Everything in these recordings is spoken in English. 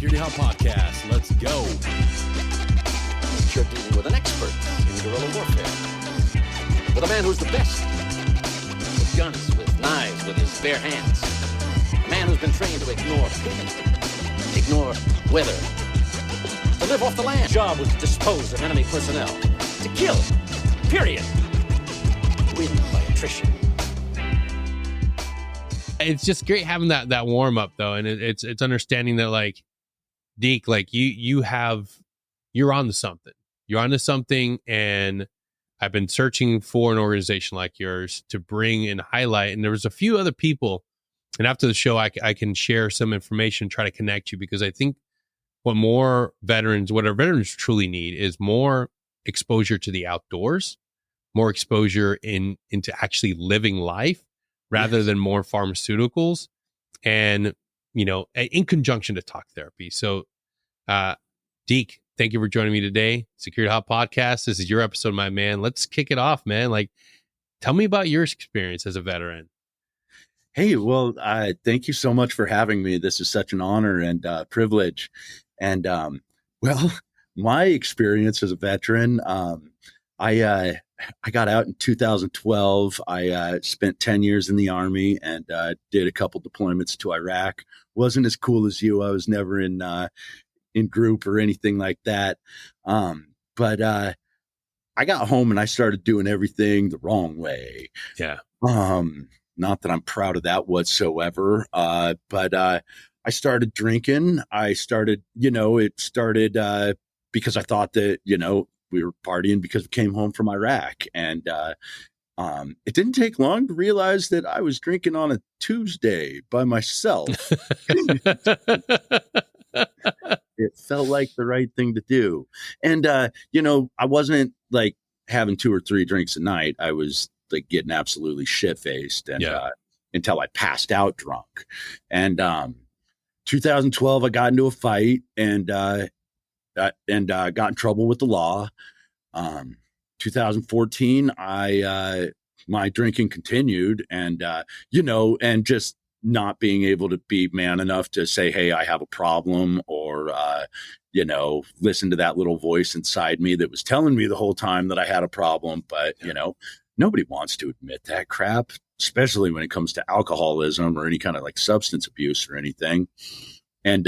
Security Halt podcast. Let's go. You're dealing with an expert in guerrilla warfare. With a man who's the best. With guns, with knives, with his bare hands. A man who's been trained to ignore pain, ignore weather, to live off the land. Job was to dispose of enemy personnel. To kill. Period. Win by attrition. It's just great having that warm up though, and it's understanding that like Deke, like you're onto something. You're onto something, and I've been searching for an organization like yours to bring and highlight. And there was a few other people, and after the show, I can share some information, try to connect you, because I think what our veterans truly need is more exposure to the outdoors, more exposure into actually living life rather than more pharmaceuticals, and, you know, in conjunction to talk therapy. So, Deke, thank you for joining me today. Security Halt podcast. This is your episode, my man. Let's kick it off, man. Like, tell me about your experience as a veteran. Hey, well, thank you so much for having me. This is such an honor and privilege. And, well, my experience as a veteran, I got out in 2012. I spent 10 years in the Army and did a couple deployments to Iraq. Wasn't as cool as you. I was never in group or anything like that. But I got home and I started doing everything the wrong way. Yeah. Not that I'm proud of that whatsoever. But I started drinking. It started because I thought that, we were partying because we came home from Iraq. And it didn't take long to realize that I was drinking on a Tuesday by myself. It felt like the right thing to do. And, I wasn't like having 2 or 3 drinks a night. I was like getting absolutely shit-faced and until I passed out drunk. And 2012, I got into a fight and got in trouble with the law. 2014, my drinking continued, and and just not being able to be man enough to say, hey, I have a problem, or listen to that little voice inside me that was telling me the whole time that I had a problem. But nobody wants to admit that crap, especially when it comes to alcoholism or any kind of like substance abuse or anything. And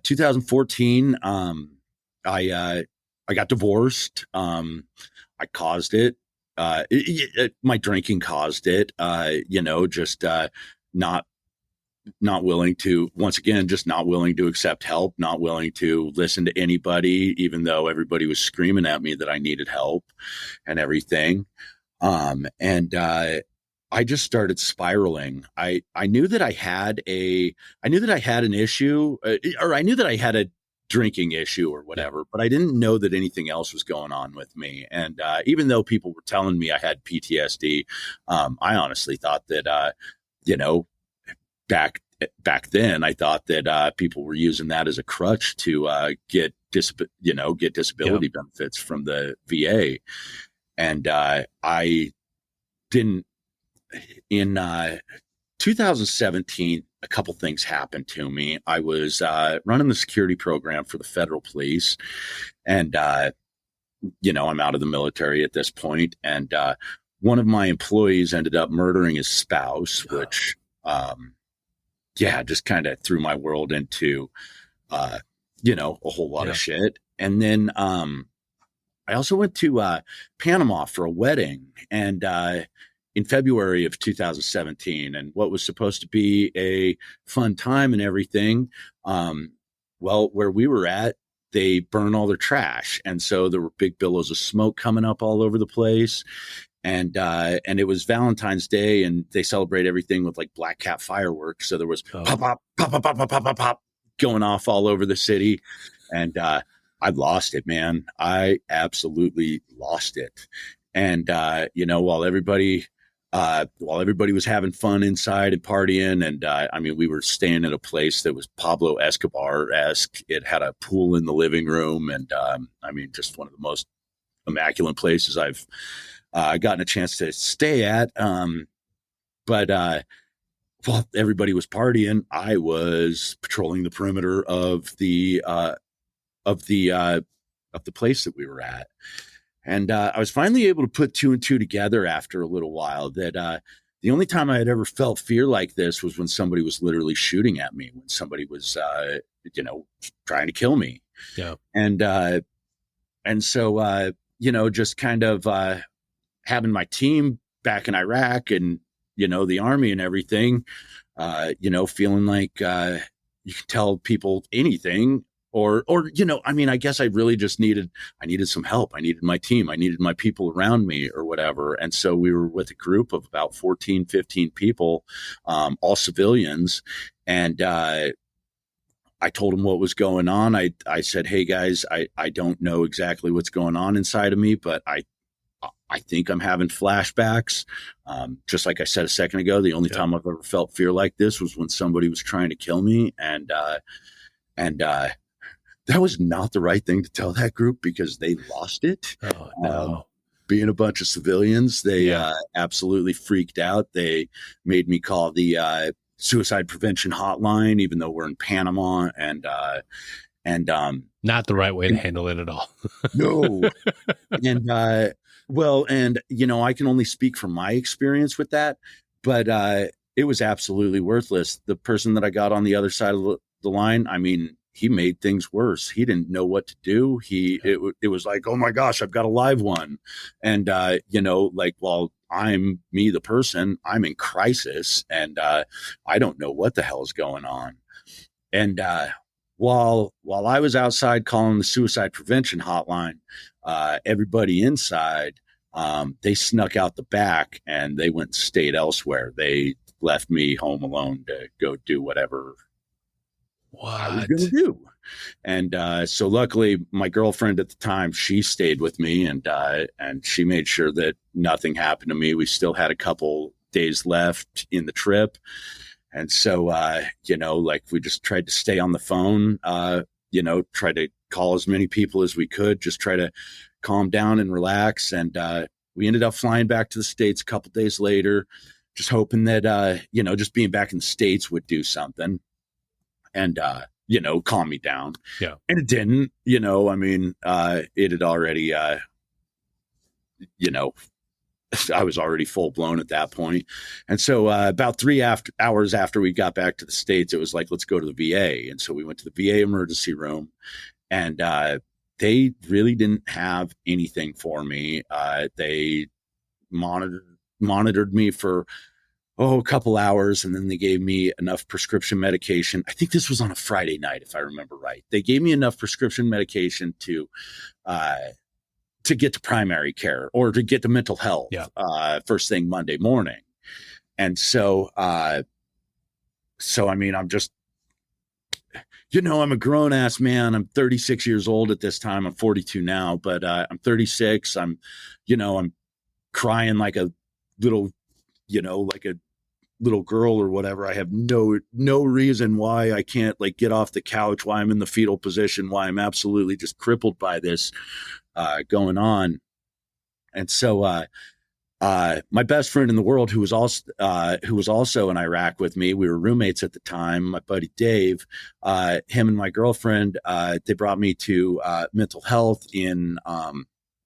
2014, I got divorced. I caused it. My drinking caused it. Just not willing to, once again, just not willing to accept help, not willing to listen to anybody, even though everybody was screaming at me that I needed help and everything. I just started spiraling. I knew that I had an issue, or I knew that I had a drinking issue or whatever, but I didn't know that anything else was going on with me. And even though people were telling me I had PTSD, I honestly thought that, back then, I thought that people were using that as a crutch to get disability benefits from the VA. And I didn't. In 2017, a couple things happened to me. I was running the security program for the federal police, and I'm out of the military at this point. And one of my employees ended up murdering his spouse, which just kind of threw my world into a whole lot of shit. And then I also went to Panama for a wedding, and in February of 2017, and what was supposed to be a fun time and everything. Where we were at, they burn all their trash. And so there were big billows of smoke coming up all over the place. And it was Valentine's Day, and they celebrate everything with like black cat fireworks. So there was pop, pop, pop, pop, pop, pop, pop, pop going off all over the city. And I lost it, man. I absolutely lost it. And, while everybody was having fun inside and partying, and we were staying at a place that was Pablo Escobar-esque. It had a pool in the living room, and just one of the most immaculate places I've gotten a chance to stay at. But while everybody was partying, I was patrolling the perimeter of the place that we were at. And I was finally able to put two and two together after a little while that the only time I had ever felt fear like this was when somebody was literally shooting at me, when somebody was, trying to kill me. Yeah. And so, just kind of having my team back in Iraq and, the Army and everything, feeling like you can tell people anything. Or, I guess I really just needed some help. I needed my team. I needed my people around me or whatever. And so we were with a group of about 14, 15 people, all civilians. And I told them what was going on. I said, hey, guys, I don't know exactly what's going on inside of me, but I think I'm having flashbacks. Just like I said a second ago, the only time I've ever felt fear like this was when somebody was trying to kill me. And that was not the right thing to tell that group because they lost it. Oh, no. Being a bunch of civilians, they absolutely freaked out. They made me call the suicide prevention hotline, even though we're in Panama. And not the right way to handle it at all. No. And I can only speak from my experience with that, but it was absolutely worthless. The person that I got on the other side of the line, I mean, he made things worse. He didn't know what to do. It was like, oh my gosh, I've got a live one. And, while I'm me, the person, I'm in crisis and I don't know what the hell is going on. And while I was outside calling the suicide prevention hotline, everybody inside, they snuck out the back and they went and stayed elsewhere. They left me home alone to go do whatever I was going to do. And so luckily my girlfriend at the time, she stayed with me and she made sure that nothing happened to me. We still had a couple days left in the trip. And so, we just tried to stay on the phone, try to call as many people as we could, just try to calm down and relax. And we ended up flying back to the States a couple days later, just hoping that, just being back in the States would do something. And, calm me down. Yeah. And it didn't, it had already, I was already full blown at that point. And so about 3 hours after we got back to the States, it was like, let's go to the VA. And so we went to the VA emergency room and they really didn't have anything for me. They monitored me for a couple hours, and then they gave me enough prescription medication. I think this was on a Friday night, if I remember right. They gave me enough prescription medication to get to primary care or to get to mental health first thing Monday morning. And so, I'm just, I'm a grown ass man. I'm 36 years old at this time. I'm 42 now, but I'm 36. I'm crying like a little, like a little girl or whatever. I have no reason why I can't get off the couch, why I'm in the fetal position, why I'm absolutely just crippled by this going on. And so my best friend in the world, who was also in Iraq with me, we were roommates at the time, my buddy Dave, him and my girlfriend, they brought me to mental health in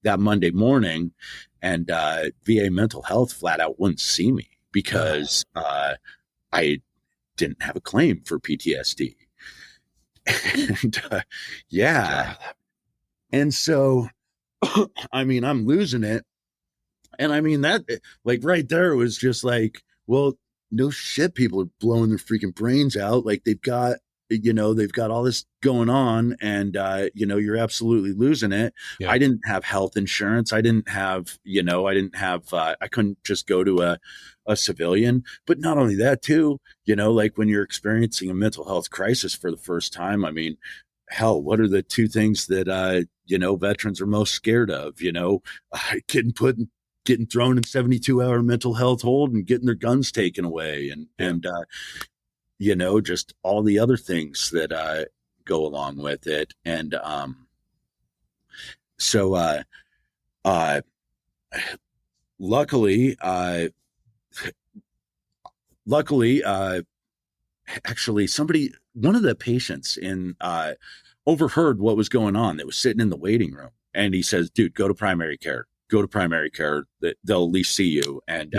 that Monday morning, and VA mental health flat out wouldn't see me because I didn't have a claim for PTSD. And and so I'm losing it. And that right there was just like, well, no shit, people are blowing their freaking brains out. They've got all this going on and, you're absolutely losing it. Yeah. I didn't have health insurance. I didn't have, I couldn't just go to a civilian, but not only that too, when you're experiencing a mental health crisis for the first time, hell, what are the two things that, veterans are most scared of, getting thrown in 72-hour mental health hold and getting their guns taken away and just all the other things that go along with it. And so luckily, luckily, actually one of the patients overheard what was going on that was sitting in the waiting room. And he says, dude, go to primary care, they'll at least see you. And,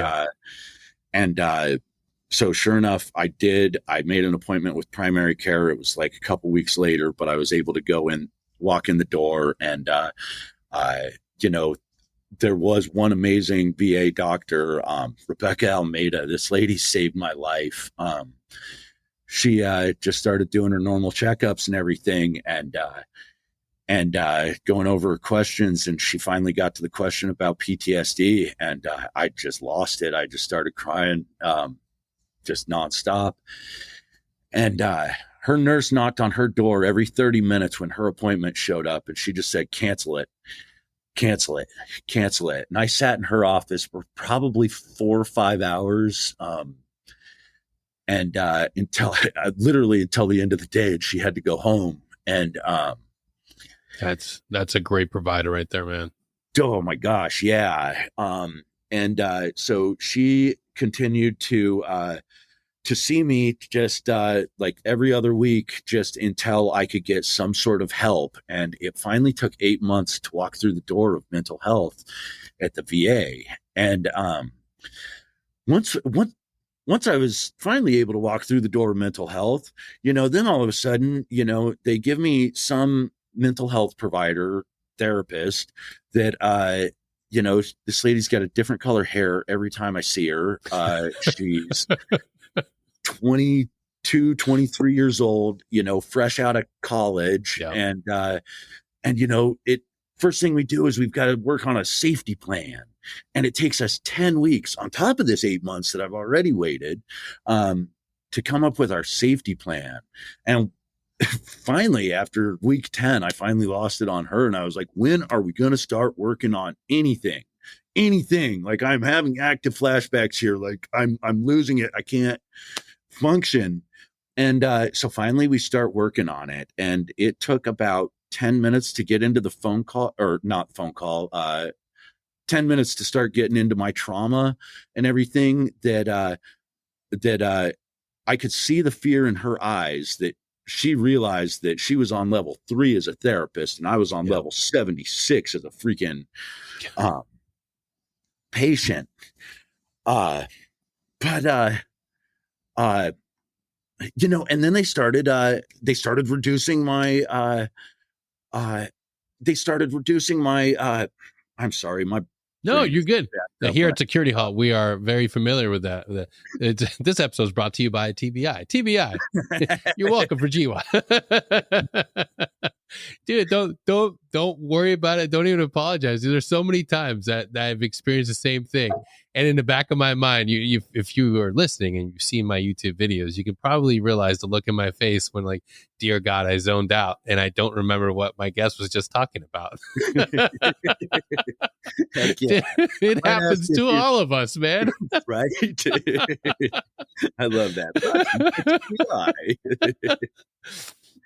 so sure enough, I made an appointment with primary care. It was like a couple weeks later, but I was able to walk in the door, and, there was one amazing VA doctor, Rebecca Almeida. This lady saved my life. She just started doing her normal checkups and everything, and going over questions. And she finally got to the question about PTSD, and I just lost it. I just started crying, just nonstop. And her nurse knocked on her door every 30 minutes when her appointment showed up, and she just said, cancel it. And I sat in her office for probably 4 or 5 hours, and until the end of the day, and she had to go home. And that's a great provider right there, man. Oh my gosh, yeah. So she continued to see me just like every other week, just until I could get some sort of help. And it finally took 8 months to walk through the door of mental health at the VA. And once I was finally able to walk through the door of mental health, then all of a sudden, they give me some mental health provider, therapist that, this lady's got a different color hair every time I see her. She's 22, 23 years old, fresh out of college. Yeah. And first thing we do is we've got to work on a safety plan. And it takes us 10 weeks on top of this 8 months that I've already waited, to come up with our safety plan. And finally, after week 10, I finally lost it on her. And I was like, when are we going to start working on anything? Like, I'm having active flashbacks here. Like, I'm losing it. I can't function. And so finally we start working on it. And it took about 10 minutes to get into the 10 minutes to start getting into my trauma and everything, that I could see the fear in her eyes, that she realized that she was on level 3 as a therapist, and I was on level 76 as a freaking patient. And then they started reducing my I'm sorry, no, you're good. Here at Security Halt, we are very familiar with that. This episode is brought to you by TBI. TBI, you're welcome for GWOT. Dude, don't worry about it. Don't even apologize. There's so many times that I've experienced the same thing. And in the back of my mind, if you are listening and you've seen my YouTube videos, you can probably realize the look in my face when, like, dear God, I zoned out and I don't remember what my guest was just talking about. It happens to all of us, man. Right? I love that.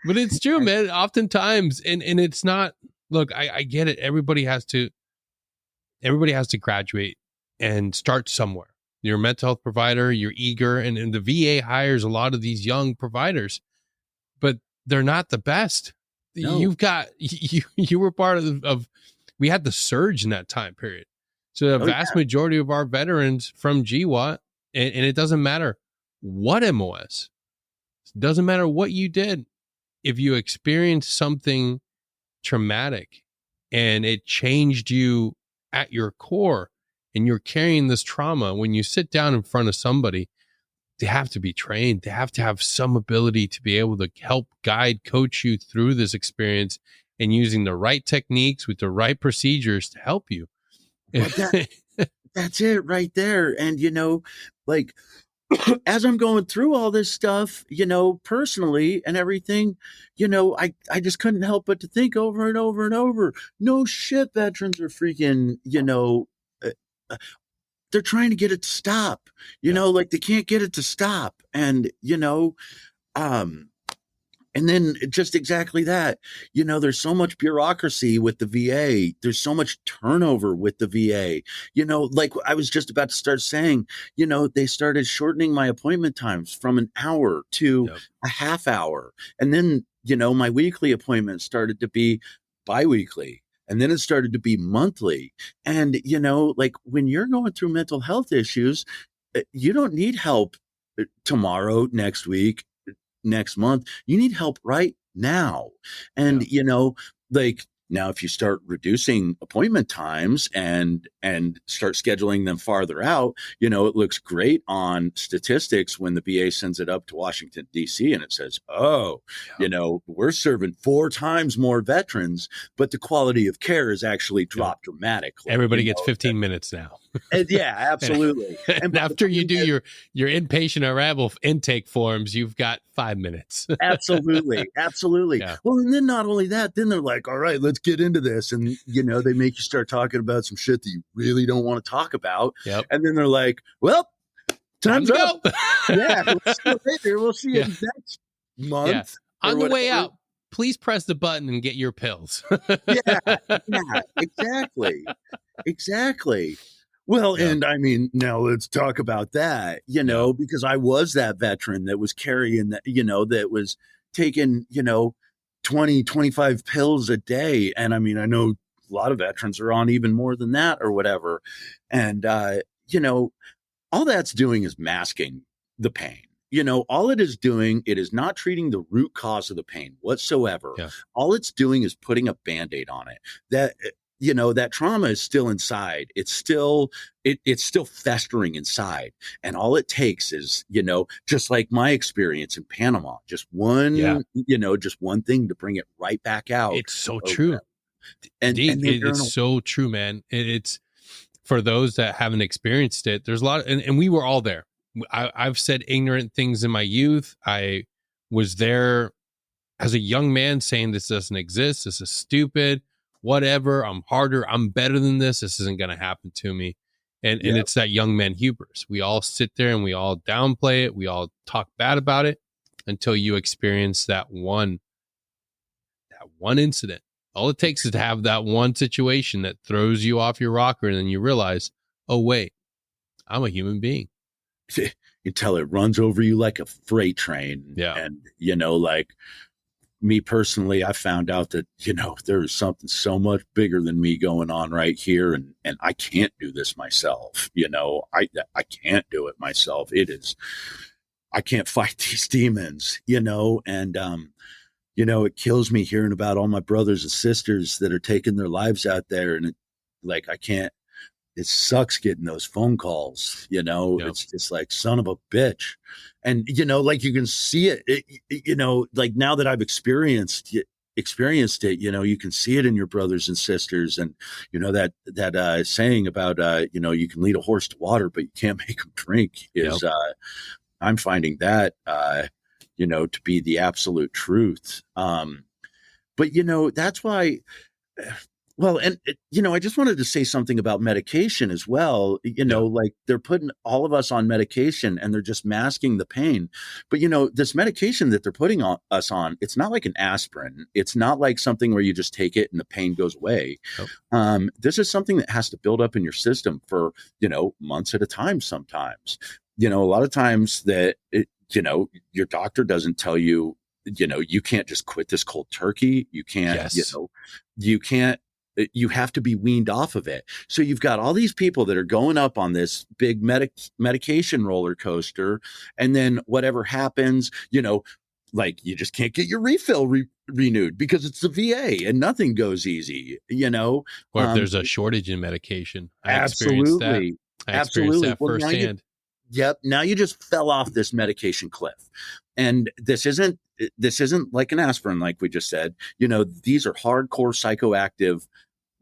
But it's true, man. Oftentimes, and it's not, look, I get it. Everybody has to graduate and start somewhere. You're a mental health provider, you're eager, and the VA hires a lot of these young providers, but they're not the best. No. You were part of we had the surge in that time period. So the vast majority of our veterans from GWOT, and it doesn't matter what MOS, it doesn't matter what you did. If you experienced something traumatic and it changed you at your core, and you're carrying this trauma, when you sit down in front of somebody, they have to be trained. They have to have some ability to be able to help guide, coach you through this experience, and using the right techniques with the right procedures to help you. Well, that's it right there. And, like, as I'm going through all this stuff, personally and everything, I just couldn't help but to think over and over and over, no shit, veterans are freaking, they're trying to get it to stop, like they can't get it to stop. And, And then just exactly that, there's so much bureaucracy with the VA. There's so much turnover with the VA. Like I was just about to start saying, they started shortening my appointment times from an hour to a half hour. And then, my weekly appointments started to be biweekly. And then it started to be monthly. And, like when you're going through mental health issues, you don't need help tomorrow, next week, next month. You need help right now. And, like now, if you start reducing appointment times and start scheduling them farther out, it looks great on statistics when the VA sends it up to Washington, D.C. and it says, we're serving 4 times more veterans, but the quality of care has actually dropped dramatically. Everybody gets 15 minutes now. Yeah, absolutely. And after you do your inpatient arrival intake forms, you've got 5 minutes. Absolutely. Yeah. Well, and then not only that, then they're like, all right, let's get into this. And, they make you start talking about some shit that you really don't want to talk about. Yep. And then they're like, well, time's up. Go. Yeah. We'll see you later. We'll see you next month. Yeah. On the way out, please press the button and get your pills. Yeah, exactly. Well, and I mean, now let's talk about that, because I was that veteran that was carrying that, that was taking, 20, 25 pills a day. And I mean, I know a lot of veterans are on even more than that or whatever. And, all that's doing is masking the pain. All it is doing, it is not treating the root cause of the pain whatsoever. Yeah. All it's doing is putting a Band-Aid on it. That trauma is still inside. It's still festering inside. And all it takes is, just like my experience in Panama, just one thing to bring it right back out. It's so true. And it's so true, man. It's for those that haven't experienced it. There's a lot, and we were all there. I've said ignorant things in my youth. I was there as a young man saying this doesn't exist. This is stupid. Whatever. I'm harder. I'm better than this. This isn't going to happen to me. And it's that young man hubris. We all sit there and we all downplay it. We all talk bad about it until you experience that one incident. All it takes is to have that one situation that throws you off your rocker. And then you realize, oh, wait, I'm a human being. Until it runs over you like a freight train. Yeah. And, like me personally, I found out that, there is something so much bigger than me going on right here. And I can't do this myself. I can't do it myself. I can't fight these demons, and, it kills me hearing about all my brothers and sisters that are taking their lives out there. And it sucks getting those phone calls, It's just like, son of a bitch. And, like you can see it, like now that I've experienced it, you can see it in your brothers and sisters. And, that saying about, you can lead a horse to water, but you can't make him drink is, I'm finding that, to be the absolute truth. But, that's why, well, and, I just wanted to say something about medication as well. Like they're putting all of us on medication and they're just masking the pain. But, this medication that they're putting us on, it's not like an aspirin. It's not like something where you just take it and the pain goes away. Oh. This is something that has to build up in your system for, months at a time sometimes. A lot of times that, your doctor doesn't tell you, you can't just quit this cold turkey. You can't, you can't. You have to be weaned off of it. So you've got all these people that are going up on this big medication roller coaster. And then whatever happens, like you just can't get your refill renewed because it's the VA and nothing goes easy, Or if there's a shortage in medication. Absolutely. I experienced that firsthand. Yep. Now you just fell off this medication cliff. And this isn't like an aspirin, like we just said. These are hardcore psychoactive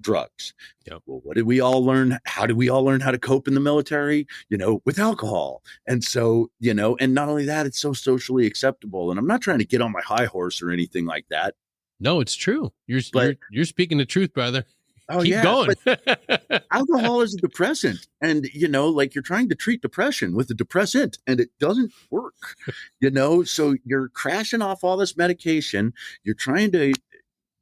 drugs. Yep. Well, what did we all learn? How did we all learn how to cope in the military? With alcohol. And so, and not only that, it's so socially acceptable. And I'm not trying to get on my high horse or anything like that. No, it's true. You're speaking the truth, brother. Oh Keep yeah, going. but alcohol is a depressant, and like you're trying to treat depression with a depressant, and it doesn't work. So you're crashing off all this medication. You're trying to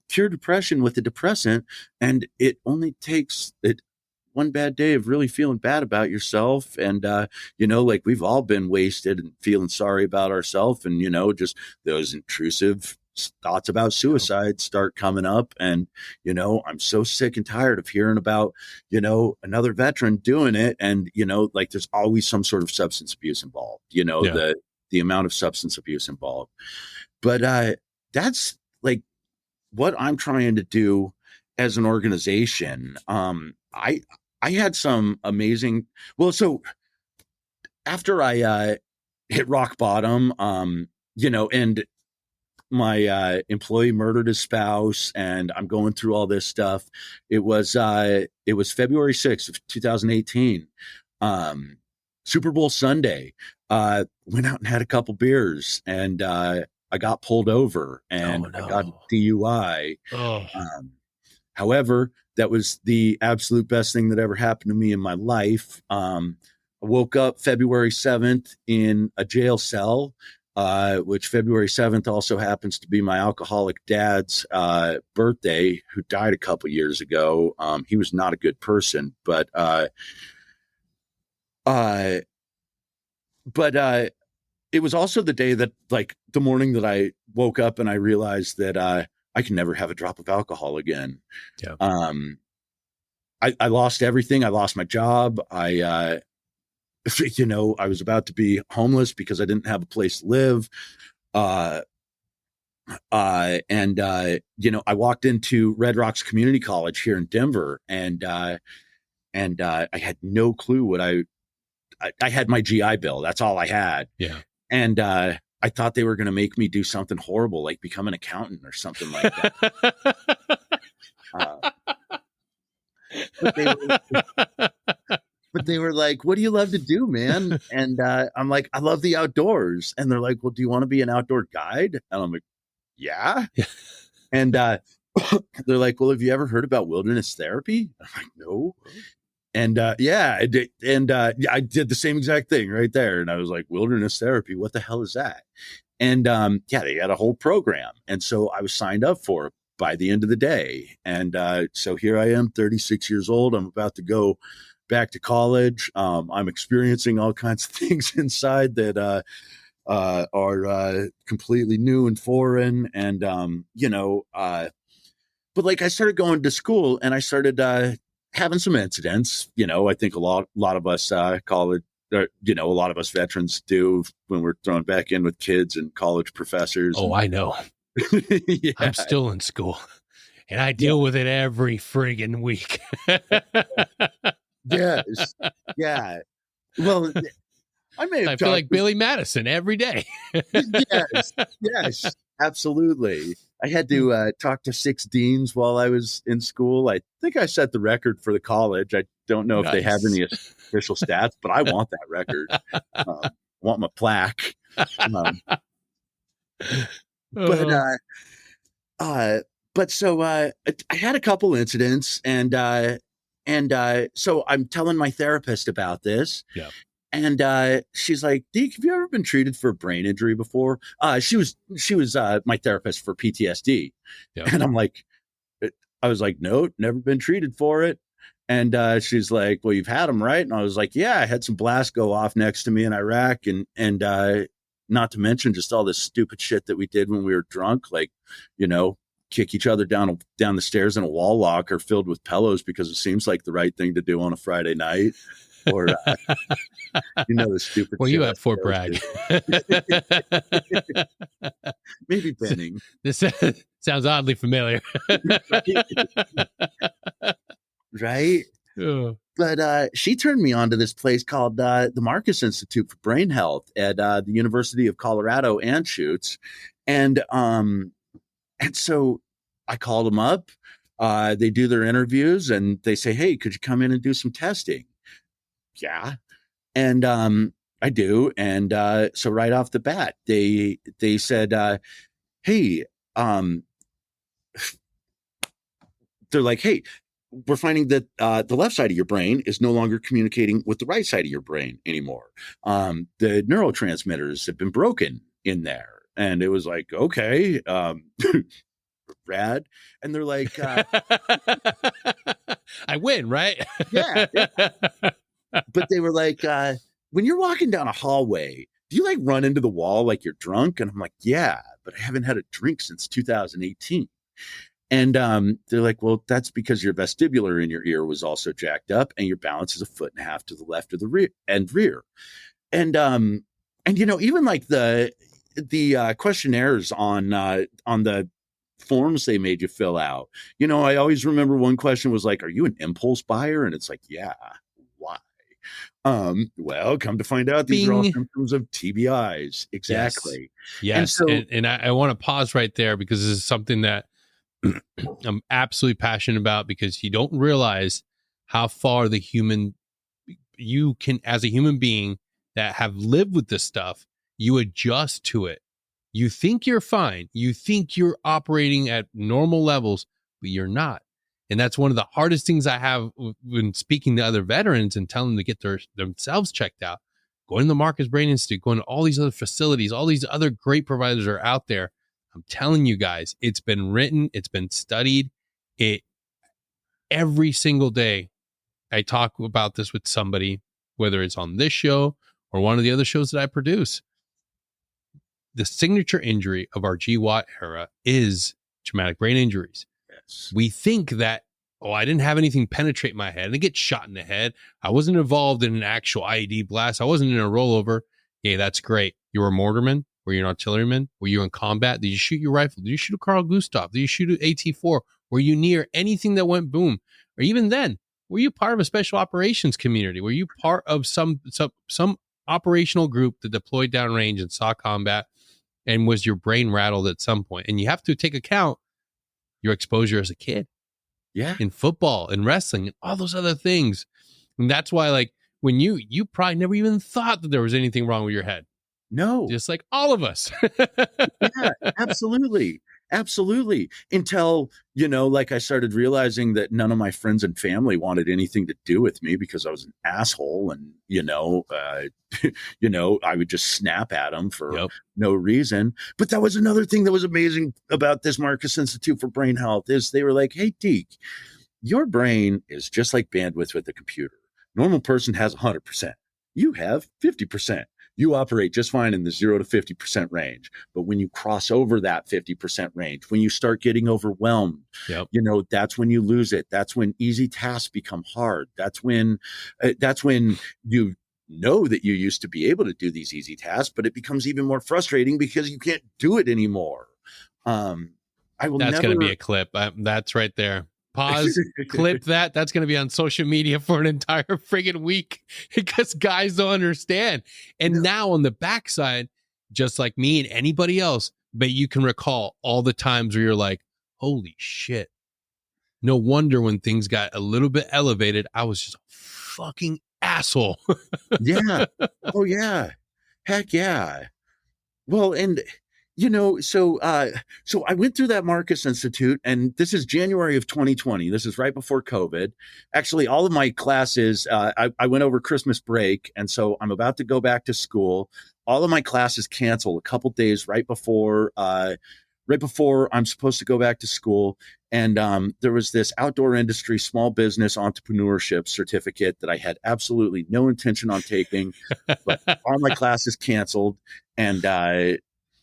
cure depression with a depressant, and it only takes one bad day of really feeling bad about yourself, and like we've all been wasted and feeling sorry about ourselves, and just those intrusive thoughts about suicide start coming up, and I'm so sick and tired of hearing about another veteran doing it, and like there's always some sort of substance abuse involved, the amount of substance abuse involved. But that's like what I'm trying to do as an organization. I had some amazing, so after I hit rock bottom, and my employee murdered his spouse, and I'm going through all this stuff. It was February 6th of 2018, Super Bowl Sunday. Went out and had a couple beers, and I got pulled over, and I got a DUI. However, that was the absolute best thing that ever happened to me in my life. I woke up February 7th in a jail cell, which February 7th also happens to be my alcoholic dad's birthday, who died a couple years ago. He was not a good person, but it was also the day that, like, the morning that I woke up and I realized that I can never have a drop of alcohol again. Yeah. I lost everything. I lost my job. I was about to be homeless because I didn't have a place to live. I walked into Red Rocks Community College here in Denver, and I had no clue what I had my GI Bill. That's all I had. Yeah. And I thought they were going to make me do something horrible, like become an accountant or something like that. But they were like, "What do you love to do, man?" And I'm like, "I love the outdoors." And they're like, "Well, do you want to be an outdoor guide?" And I'm like, "Yeah." And they're like, "Well, have you ever heard about wilderness therapy?" I'm like, "No." And yeah, I did, and I did the same exact thing right there. And I was like, "Wilderness therapy, what the hell is that?" And yeah, they had a whole program, and so I was signed up for it by the end of the day. And so here I am, 36 years old. I'm about to go back to college. I'm experiencing all kinds of things inside that are completely new and foreign. And but like I started going to school, and I started having some incidents. I think a lot of us college, a lot of us veterans do when we're thrown back in with kids and college professors. Oh, I know. Yeah. I'm still in school, and I deal with it every friggin' week. Yes. Yeah. Well, I feel like Billy Madison every day. Yes, absolutely. I had to talk to 6 deans while I was in school. I think I set the record for the college. I don't know if they have any official stats, but I want that record. I want my plaque. But so I had a couple incidents, and so I'm telling my therapist about this. Yeah. And she's like, "Deke, have you ever been treated for a brain injury before?" She was my therapist for PTSD. Yeah. And I was like, "No, never been treated for it." And she's like, "Well, you've had them, right?" And I was like, "Yeah, I had some blasts go off next to me in Iraq, and not to mention just all this stupid shit that we did when we were drunk, like, kick each other down the stairs in a wall locker filled with pillows because it seems like the right thing to do on a Friday night." Or the stupid. Well, you have Fort Bragg. Maybe Benning. This sounds oddly familiar. Right? Oh. But she turned me on to this place called the Marcus Institute for Brain Health at the University of Colorado Anschutz. And so I called them up. They do their interviews, and they say, "Hey, could you come in and do some testing?" Yeah. And I do. And so right off the bat, they said, "Hey," they're like, "Hey, we're finding that the left side of your brain is no longer communicating with the right side of your brain anymore. The neurotransmitters have been broken in there. And it was like, okay, rad. And they're like, I win, right? yeah. But they were like, when you're walking down a hallway, do you like run into the wall like you're drunk? And I'm like, yeah, but I haven't had a drink since 2018. And they're like, well, that's because your vestibular in your ear was also jacked up and your balance is a foot and a half to the left of the rear. And you know, even like the questionnaires on the forms they made you fill out, you know, I always remember one question was like, are you an impulse buyer? And it's like, yeah, why? Well, come to find out, these are all symptoms of TBIs. Exactly. Yes. And I want to pause right there because this is something that I'm absolutely passionate about, because you don't realize how far you can, as a human being that have lived with this stuff, you adjust to it. You think you're fine. You think you're operating at normal levels, but you're not. And that's one of the hardest things I have when speaking to other veterans and telling them to get themselves checked out. Going to the Marcus Brain Institute, going to all these other facilities, all these other great providers are out there. I'm telling you guys, it's been written, it's been studied. Every single day, I talk about this with somebody, whether it's on this show or one of the other shows that I produce. The signature injury of our GWOT era is traumatic brain injuries. Yes. We think that, I didn't have anything penetrate my head. I didn't get shot in the head. I wasn't involved in an actual IED blast. I wasn't in a rollover. Yeah, that's great. You were a mortarman? Were you an artilleryman? Were you in combat? Did you shoot your rifle? Did you shoot a Carl Gustav? Did you shoot an AT-4? Were you near anything that went boom? Or even then, were you part of a special operations community? Were you part of some operational group that deployed downrange and saw combat? And was your brain rattled at some point? And you have to take account your exposure as a kid. Yeah. In football and wrestling and all those other things. And that's why, like, when you probably never even thought that there was anything wrong with your head. No. Just like all of us. Yeah, absolutely. Absolutely. Until, you know, like I started realizing that none of my friends and family wanted anything to do with me because I was an asshole. And, you know, I would just snap at them for no reason. But that was another thing that was amazing about this Marcus Institute for Brain Health is they were like, hey, Deke, your brain is just like bandwidth with a computer. Normal person has 100%. You have 50%. You operate just fine in the 0 to 50% range. But when you cross over that 50% range, when you start getting overwhelmed, you know, that's when you lose it. That's when easy tasks become hard. That's when you know that you used to be able to do these easy tasks, but it becomes even more frustrating because you can't do it anymore. That's going to be a clip. That's right there. Pause, clip that. That's going to be on social media for an entire friggin' week because guys don't understand. And now on the backside, just like me and anybody else, but you can recall all the times where you're like, holy shit. No wonder when things got a little bit elevated, I was just a fucking asshole. Yeah. Oh, yeah. Heck yeah. Well, and you know, so I went through that Marcus Institute, and this is January of 2020. This is right before COVID. Actually, all of my classes, I went over Christmas break, and so I'm about to go back to school. All of my classes canceled a couple days right before I'm supposed to go back to school. And there was this outdoor industry, small business entrepreneurship certificate that I had absolutely no intention on taking, but all my classes canceled, and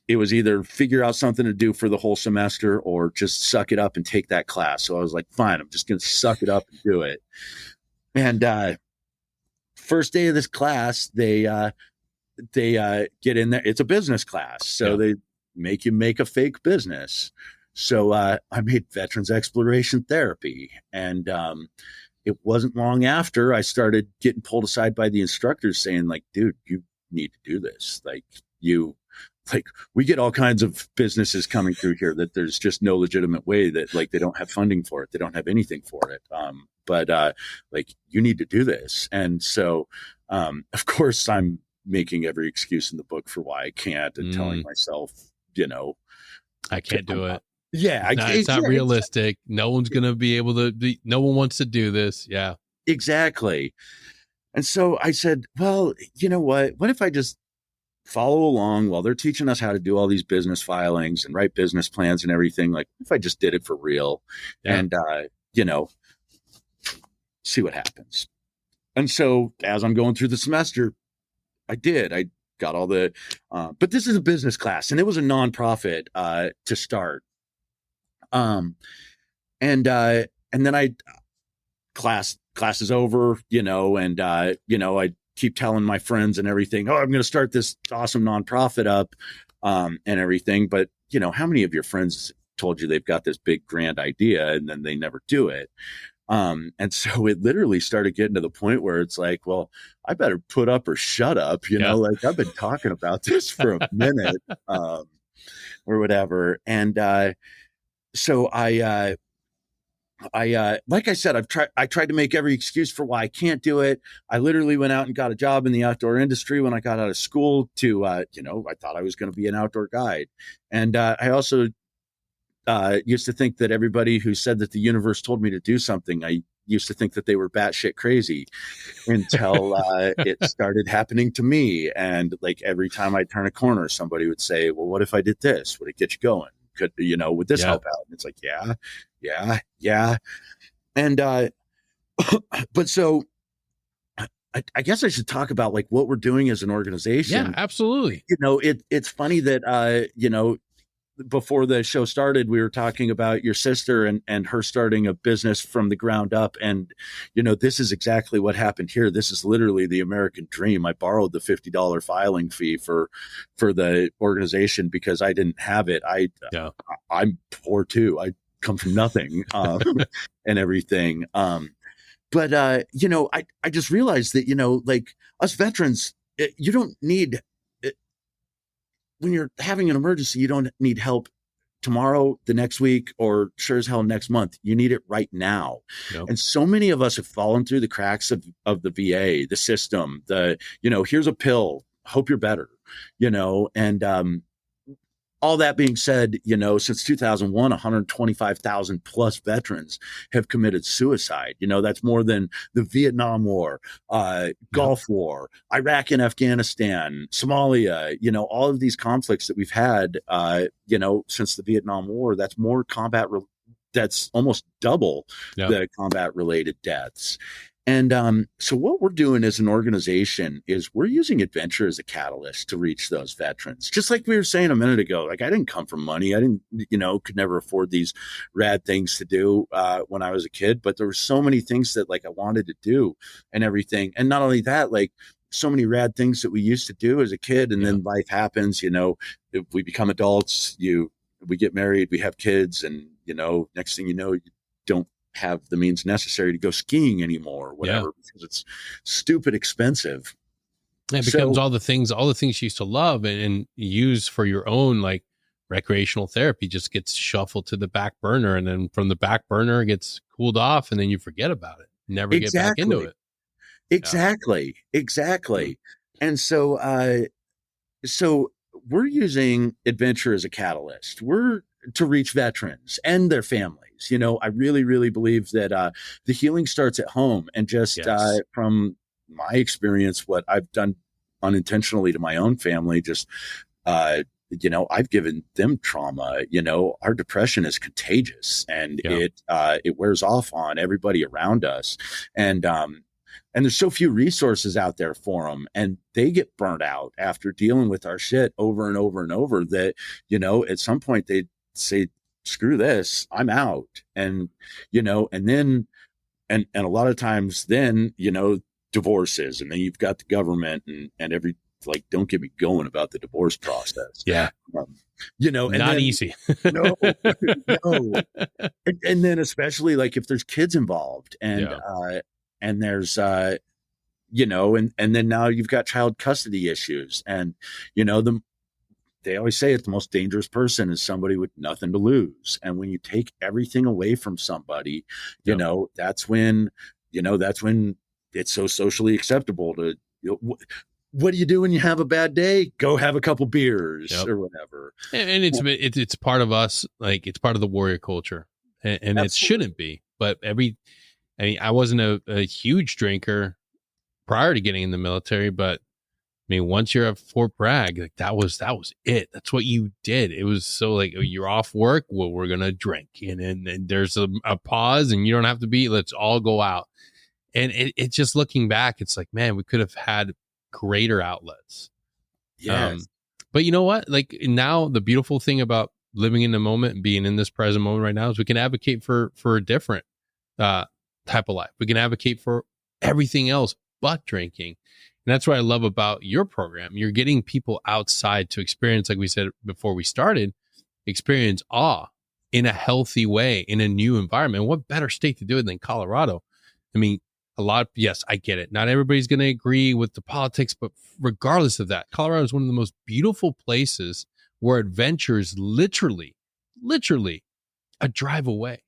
it was either figure out something to do for the whole semester or just suck it up and take that class. So I was like, fine, I'm just going to suck it up and do it. And first day of this class, they get in there. It's a business class. So they make you make a fake business. So I made veterans exploration therapy. And it wasn't long after I started getting pulled aside by the instructors saying like, dude, you need to do this. Like we get all kinds of businesses coming through here that there's just no legitimate way that like they don't have funding for it. They don't have anything for it. But like you need to do this. And so, of course, I'm making every excuse in the book for why I can't and telling myself, you know, I can't do it. Yeah, It's not realistic. No one's going to be able to no one wants to do this. Yeah. exactly. And so I said, well, you know what if I just follow along while they're teaching us how to do all these business filings and write business plans and everything? Like, if I just did it for real, and see what happens. And so as I'm going through the semester, I got all the but this is a business class, and it was a nonprofit to start. And then class is over, and I keep telling my friends and everything, I'm going to start this awesome nonprofit up, and everything. But how many of your friends told you they've got this big grand idea and then they never do it? And so it literally started getting to the point where it's like, well, I better put up or shut up, like I've been talking about this for a minute, or whatever. And, so I like I said, I tried to make every excuse for why I can't do it. I literally went out and got a job in the outdoor industry when I got out of school to, I thought I was going to be an outdoor guide. And, I also, used to think that everybody who said that the universe told me to do something, I used to think that they were batshit crazy until it started happening to me. And like every time I turn a corner, somebody would say, well, what if I did this? Would it get you going? Could, would this help out? And it's like, yeah. And, but so I guess I should talk about like what we're doing as an organization. Yeah, absolutely. It's funny that, before the show started, we were talking about your sister and her starting a business from the ground up. And, this is exactly what happened here. This is literally the American dream. I borrowed the $50 filing fee for the organization because I didn't have it. I'm poor too. I come from nothing, and everything. But I just realized that, like us veterans, you don't need, when you're having an emergency, you don't need help tomorrow, the next week, or sure as hell next month. You need it right now. Yep. And so many of us have fallen through the cracks of the VA, the system, here's a pill, hope you're better, and all that being said, since 2001, 125,000 plus veterans have committed suicide. That's more than the Vietnam War, Gulf War, Iraq and Afghanistan, Somalia, all of these conflicts that we've had, since the Vietnam War. That's more that's almost double the combat related deaths. And so what we're doing as an organization is we're using adventure as a catalyst to reach those veterans. Just like we were saying a minute ago, like I didn't come from money. I didn't, could never afford these rad things to do when I was a kid. But there were so many things that like I wanted to do and everything. And not only that, like so many rad things that we used to do as a kid. And then life happens, if we become adults, we get married, we have kids, and, next thing you know, you don't have the means necessary to go skiing anymore, whatever, because it's stupid expensive. It becomes all the things you used to love and use for your own like recreational therapy just gets shuffled to the back burner, and then from the back burner it gets cooled off, and then you forget about it, never get back into it. Exactly. And so so we're using adventure as a catalyst. We're to reach veterans and their families. I really, really believe that the healing starts at home. And just from my experience, what I've done unintentionally to my own family, just, I've given them trauma. Our depression is contagious, and it wears off on everybody around us. And there's so few resources out there for them, and they get burnt out after dealing with our shit over and over and over that, at some point they say, screw this, I'm out. And, and then, and a lot of times then, divorces, and then you've got the government and every, like, don't get me going about the divorce process. Yeah. And not then, easy. no. And then especially like if there's kids involved and there's, and then now you've got child custody issues, and, they always say it, the most dangerous person is somebody with nothing to lose. And when you take everything away from somebody, that's when it's so socially acceptable to, what do you do when you have a bad day? Go have a couple beers Yep. or whatever. And it's part of us, like it's part of the warrior culture, and it shouldn't be. But I wasn't a huge drinker prior to getting in the military, but I mean, once you're at Fort Bragg, like that was it. That's what you did. It was so like, oh, you're off work. Well, we're gonna drink, and there's a pause, and you don't have to be. Let's all go out. And it just looking back, it's like, man, we could have had greater outlets. Yes. But you know what? Like now, the beautiful thing about living in the moment and being in this present moment right now is we can advocate for a different type of life. We can advocate for everything else but drinking. And that's what I love about your program. You're getting people outside to experience, like we said before we started, experience awe in a healthy way, in a new environment. What better state to do it than Colorado? I mean, yes, I get it. Not everybody's going to agree with the politics, but regardless of that, Colorado is one of the most beautiful places where adventure is literally a drive away.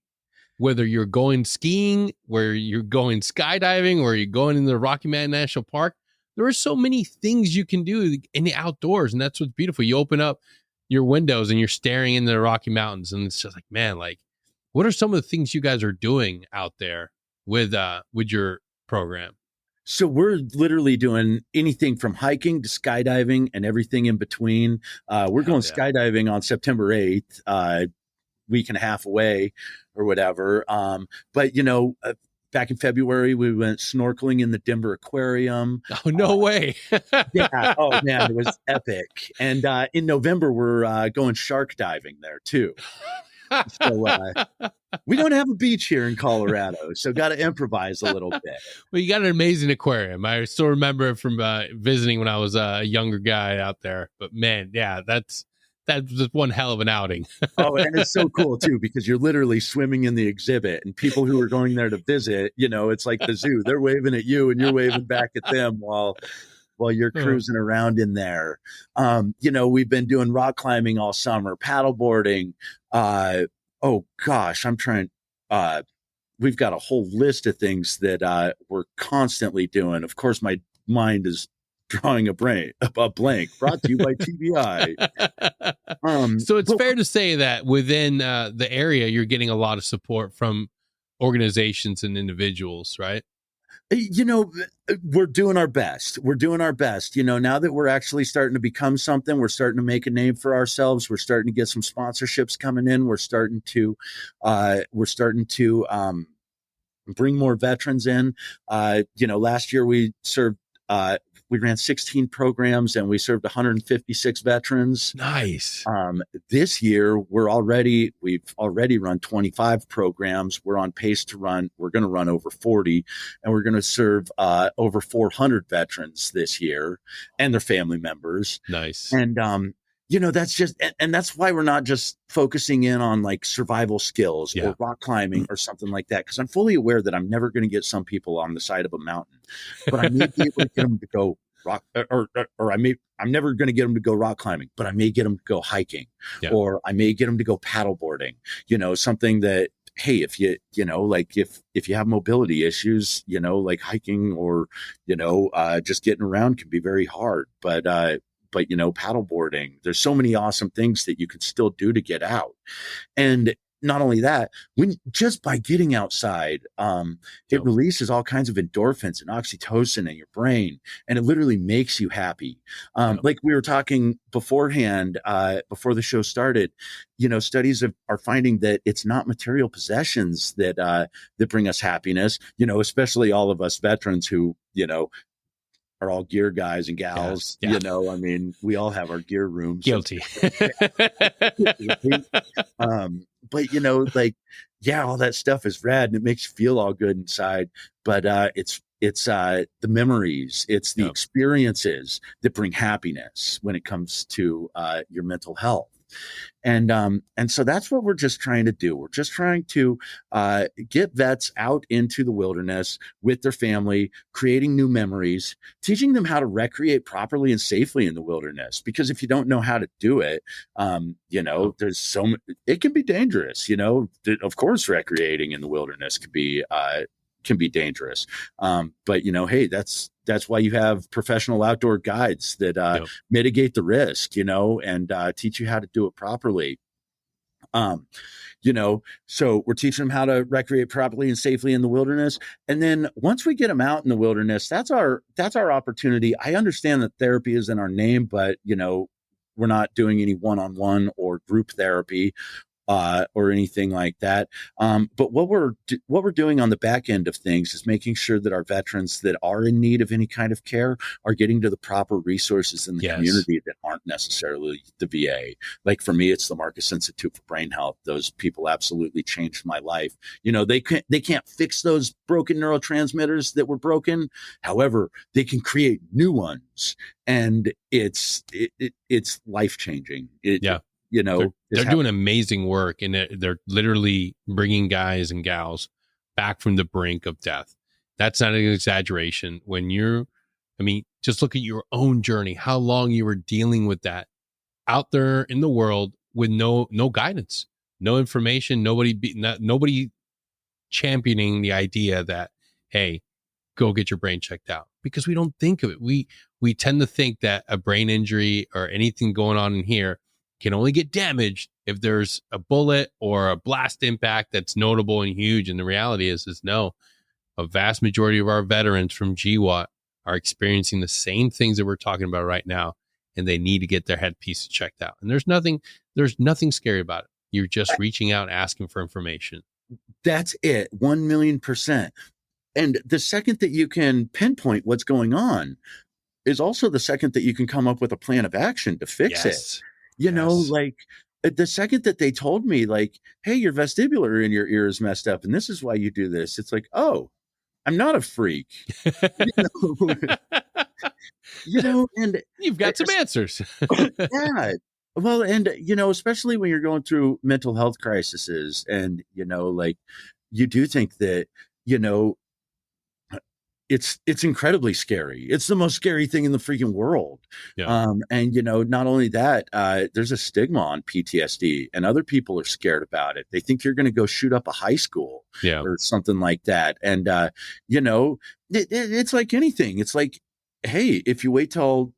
Whether you're going skiing, where you're going skydiving, or you're going into the Rocky Mountain National Park, there are so many things you can do in the outdoors. And that's what's beautiful. You open up your windows and you're staring into the Rocky Mountains. And it's just like, man, like, what are some of the things you guys are doing out there with your program? So we're literally doing anything from hiking to skydiving and everything in between. We're going skydiving on September 8th, week and a half away or whatever. But back in February, we went snorkeling in the Denver Aquarium. Oh, no way. Yeah. Oh man, it was epic. And in November, we're going shark diving there too. So we don't have a beach here in Colorado, so got to improvise a little bit. Well, you got an amazing aquarium. I still remember it from visiting when I was a younger guy out there. But man, yeah, that's just one hell of an outing. Oh, and it's so cool too, because you're literally swimming in the exhibit, and people who are going there to visit, it's like the zoo. They're waving at you and you're waving back at them while you're cruising around in there. We've been doing rock climbing all summer, paddleboarding. Oh gosh, we've got a whole list of things that we're constantly doing. Of course, my mind is drawing a blank, brought to you by TBI. So it's fair to say that within the area, you're getting a lot of support from organizations and individuals, right? We're doing our best. Now that we're actually starting to become something, we're starting to make a name for ourselves. We're starting to get some sponsorships coming in. We're starting to bring more veterans in. Last year we served, we ran 16 programs and we served 156 veterans. Nice. This year we've already run 25 programs. We're on pace we're going to run over 40, and we're going to serve over 400 veterans this year and their family members. Nice. And, that's why we're not just focusing in on like survival skills or rock climbing or something like that. Cause I'm fully aware that I'm never going to get some people on the side of a mountain, but I may be able to get them to go rock I'm never going to get them to go rock climbing, but I may get them to go hiking or I may get them to go paddleboarding, something that, hey, if if you have mobility issues, like hiking or, just getting around can be very hard, but paddleboarding, there's so many awesome things that you could still do to get out. And not only that, just by getting outside, it releases all kinds of endorphins and oxytocin in your brain, and it literally makes you happy. Like we were talking beforehand, before the show started, studies are finding that it's not material possessions that bring us happiness, especially all of us veterans who, are all gear guys and gals. Yeah. I mean, we all have our gear rooms. Guilty. But all that stuff is rad and it makes you feel all good inside. But it's the memories, it's the experiences that bring happiness when it comes to your mental health. And so that's what we're just trying to do. We're just trying to get vets out into the wilderness with their family, creating new memories, teaching them how to recreate properly and safely in the wilderness. Because if you don't know how to do it, there's it can be dangerous. Of course, recreating in the wilderness can be dangerous. But hey, that's that's why you have professional outdoor guides that mitigate the risk, and teach you how to do it properly. So we're teaching them how to recreate properly and safely in the wilderness. And then once we get them out in the wilderness, that's our opportunity. I understand that therapy is in our name, but we're not doing any one-on-one or group therapy or anything like that. But what we're doing on the back end of things is making sure that our veterans that are in need of any kind of care are getting to the proper resources in the community that aren't necessarily the VA. Like for me, it's the Marcus Institute for Brain Health. Those people absolutely changed my life. They can't fix those broken neurotransmitters that were broken. However, they can create new ones, and it's life changing. They're doing amazing work, and they're literally bringing guys and gals back from the brink of death. That's not an exaggeration. Just look at your own journey, how long you were dealing with that out there in the world with no guidance, no information, nobody championing the idea that, hey, go get your brain checked out, because we don't think of it. We tend to think that a brain injury or anything going on in here can only get damaged if there's a bullet or a blast impact that's notable and huge. And the reality is no, a vast majority of our veterans from GWOT are experiencing the same things that we're talking about right now, and they need to get their head pieces checked out. And there's nothing scary about it. You're just reaching out, asking for information. That's it. 1,000,000%. And the second that you can pinpoint what's going on is also the second that you can come up with a plan of action to fix it. Like the second that they told me, like, hey, your vestibular in your ear is messed up and this is why you do this. It's like, oh, I'm not a freak. And you've got some answers. Yeah. Well, and, especially when you're going through mental health crises and, like you do think that, it's incredibly scary. It's the most scary thing in the freaking world. Yeah. And not only that, there's a stigma on PTSD, and other people are scared about it. They think you're going to go shoot up a high school or something like that. And, it's like anything. It's like, hey, if you wait till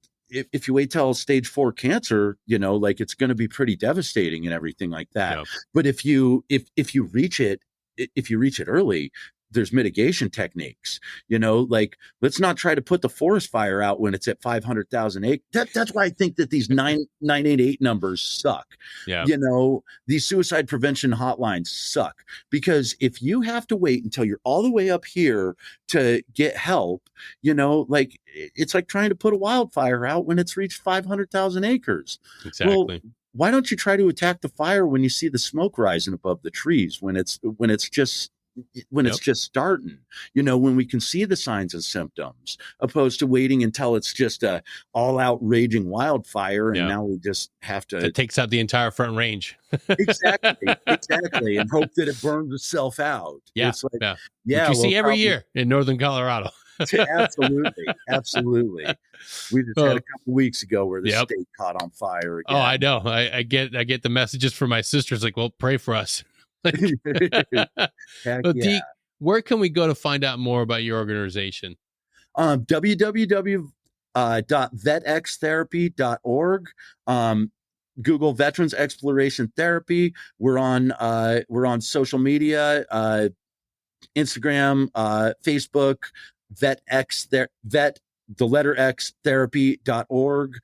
stage 4 cancer, like it's going to be pretty devastating and everything like that. Yeah. But if you reach it early, there's mitigation techniques, like let's not try to put the forest fire out when it's at 500,000 acres. That's why I think that these 988 numbers suck. Yeah. These suicide prevention hotlines suck, because if you have to wait until you're all the way up here to get help, like it's like trying to put a wildfire out when it's reached 500,000 acres. Exactly. Well, why don't you try to attack the fire when you see the smoke rising above the trees, when it's just starting, when we can see the signs and symptoms, opposed to waiting until it's just a all out raging wildfire. And now we just have to. It takes out the entire front range. Exactly. And hope that it burns itself out. Yeah. It's like, Which you see every year in Northern Colorado. Absolutely. We just had a couple weeks ago where the state caught on fire again. Oh, I know. I get the messages from my sisters like, well, pray for us. Deke, where can we go to find out more about your organization? www.vetxtherapy.org. Google Veterans Exploration Therapy. We're on social media, Instagram, Facebook, therapy.org.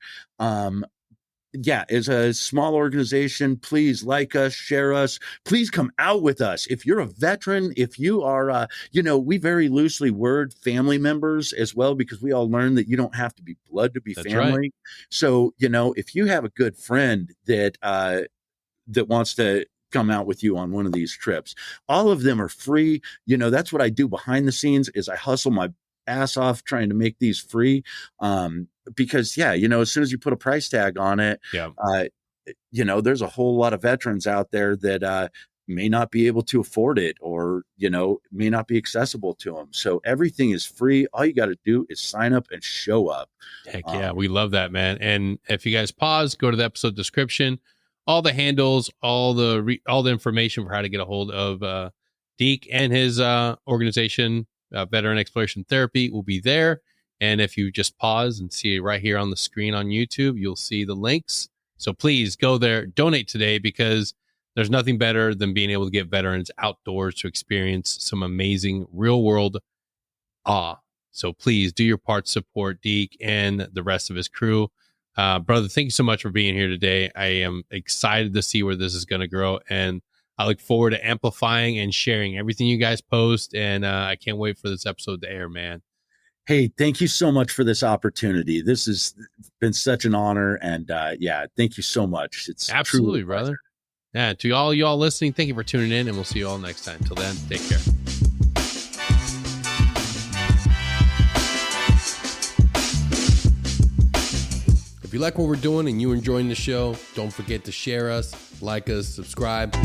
It's a small organization. Please like us, share us. Please come out with us. If you're a veteran, if you are, we very loosely word family members as well, because we all learned that you don't have to be blood to be family. Right. So, if you have a good friend that wants to come out with you on one of these trips, all of them are free. That's what I do behind the scenes, is I hustle my ass off trying to make these free. Because as soon as you put a price tag on it, there's a whole lot of veterans out there that may not be able to afford it, or may not be accessible to them. So everything is free. All you got to do is sign up and show up. Heck yeah, we love that, man. And if you guys pause, go to the episode description, all the handles, all the information for how to get a hold of Deke and his organization, Veteran Exploration Therapy, will be there. And if you just pause and see it right here on the screen on YouTube, you'll see the links. So please go there, donate today, because there's nothing better than being able to get veterans outdoors to experience some amazing real world awe. So please do your part, support Deke and the rest of his crew. Brother, thank you so much for being here today. I am excited to see where this is going to grow, and I look forward to amplifying and sharing everything you guys post. And I can't wait for this episode to air, man. Hey, thank you so much for this opportunity. This has been such an honor. And yeah, thank you so much. It's absolutely, brother. Yeah, to all y'all listening, thank you for tuning in, and we'll see you all next time. Till then, take care. If you like what we're doing and you're enjoying the show, don't forget to share us, like us, subscribe.